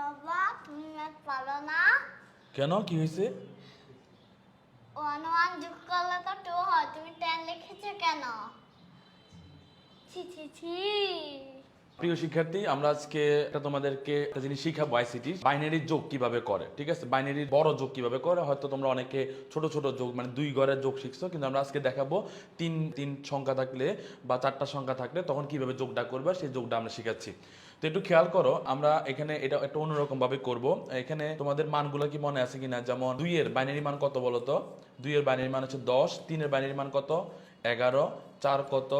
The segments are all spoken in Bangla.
বাবা তুমি ম্যাথ পারো না? কেন, কি হয়েছে? 1 1 যোগ করলে তো 2 হয়, তুমি 10 লিখেছো কেন? ছি ছি ছি। প্রিয় শিক্ষার্থী, আমরা আজকে তোমাদেরকে একটা জিনিস শিখাবো, আইসিটি বাইনারি যোগ কিভাবে করে। ঠিক আছে, বাইনারির বড় যোগ কিভাবে করে। হয়তো তোমরা অনেকে ছোট ছোট যোগ মানে 2 ঘরের যোগ শিখছো, কিন্তু আমরা আজকে দেখাবো তিন সংখ্যা থাকলে বা 4টা সংখ্যা থাকলে তখন কিভাবে যোগটা করবে, সেই যোগটা আমরা শিখাচ্ছি। তো একটু খেয়াল করো, আমরা এখানে এটা একটা অন্যরকম ভাবে করব। এখানে তোমাদের মানগুলো কি মনে আছে কিনা? যেমন 2 এর বাইনারি মান কত বলো তো? 2 এর বাইনারি মান হচ্ছে 10, 3 এর বাইনারি মান কত? 11, 4 কত?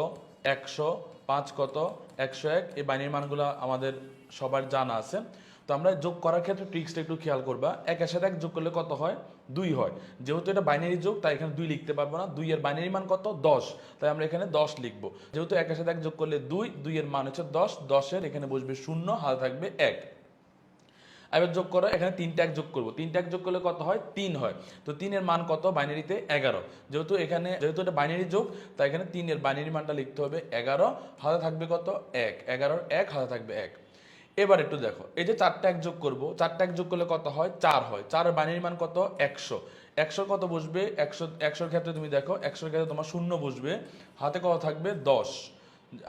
100, 5 কত? 101। এই বাইনারি মানগুলো আমাদের সবার জানা আছে। তো আমরা যোগ করার ক্ষেত্রে ট্রিক্সটা একটু খেয়াল করবা। 1 এর সাথে 1 যোগ করলে কত হয়? 2 হয়। যেহেতু এটা বাইনারি যোগ, তাই এখানে 2 লিখতে পারবো না। 2 এর বাইনারি মান কত? 10, তাই আমরা এখানে 10 লিখবো। যেহেতু 1 এর সাথে 1 যোগ করলে 2, 2 এর মান হচ্ছে 10, 10 এর এখানে বসবে 0, হাতে থাকবে 1। এবার যোগ করো, এখানে 3টা 1 যোগ করবো। 3টা 1 যোগ করলে কত হয়? 3 হয়। তো 3 এর মান কত বাইনারিতে? 11। যেহেতু এটা বাইনারি যোগ, তাই এখানে 3 এর বাইনারি মানটা লিখতে হবে 11, হাতে থাকবে কত? 1। 11 1, হাতে থাকবে 1। এবার একটু দেখো, এই যে 4টা 1 যোগ করবো, 4টা 1 যোগ করলে কত হয়? 4 হয়। 4 এর বাইনারি মান কত? 100। 100 কত বসবে? 100 ক্ষেত্রে তুমি দেখো, 100 ক্ষেত্রে তোমার 0 বসবে, হাতে কত থাকবে? 10,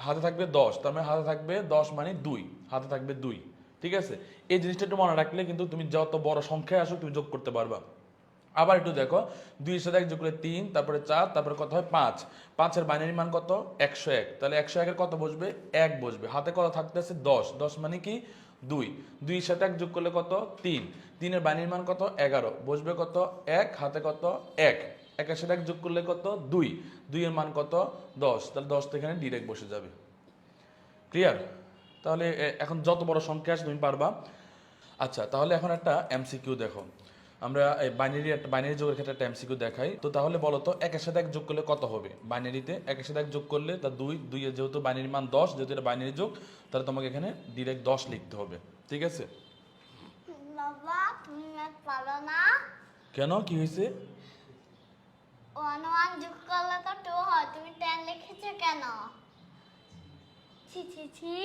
হাতে থাকবে 10, তার মানে হাতে থাকবে 10 মানে 2, হাতে থাকবে 2। ঠিক আছে, এই জিনিসটা একটু মনে রাখলে কিন্তু তুমি যত বড় সংখ্যায় আসো তুমি যোগ করতে পারবা। আবার একটু দেখো, 2 এর সাথে 1 যোগ করলে 3, তারপরে 4, তারপরে কত হয়? 5। 5 এর বাইনারি মান কত? 101। তাহলে 101 এর কত বসবে? 1 বসবে, হাতে কত থাকতেছে? 10, 10 মানে কি? 2। 2 এর সাথে 1 যোগ করলে কত? 3। 3 এর বাইনারি মান কত? 11, বসবে কত? 1, হাতে কত? 1। 1 এর সাথে 1 যোগ করলে কত? 2। 2 এর মান কত? 10। তাহলে 10 তো এখানে ডিরেক্ট বসে যাবে। ক্লিয়ার? তাহলে এখন যত বড় সংখ্যা আছে তুমি পারবা। আচ্ছা, তাহলে এখন একটা এমসিকিউ দেখো। আমরা এই বাইনারি যোগের ক্ষেত্রে একটা এমসিকিউ দেখাই। তো তাহলে বলো তো, 1 এর সাথে 1 যোগ করলে কত হবে? বাইনারিতে 1 এর সাথে 1 যোগ করলে তা 2, 2 এর যেহেতু বাইনারি মান 10, যেহেতু এটা বাইনারি যোগ, তাহলে তোমাকে এখানে ডিরেক্ট 10 লিখতে হবে। ঠিক আছে? বাবা তুমি ম্যাথ পারো না? কেন, কি হয়েছে? 1 1 যোগ করলে তো 2 হয়, তুমি 10 লিখেছো কেন? ছি ছি ছি।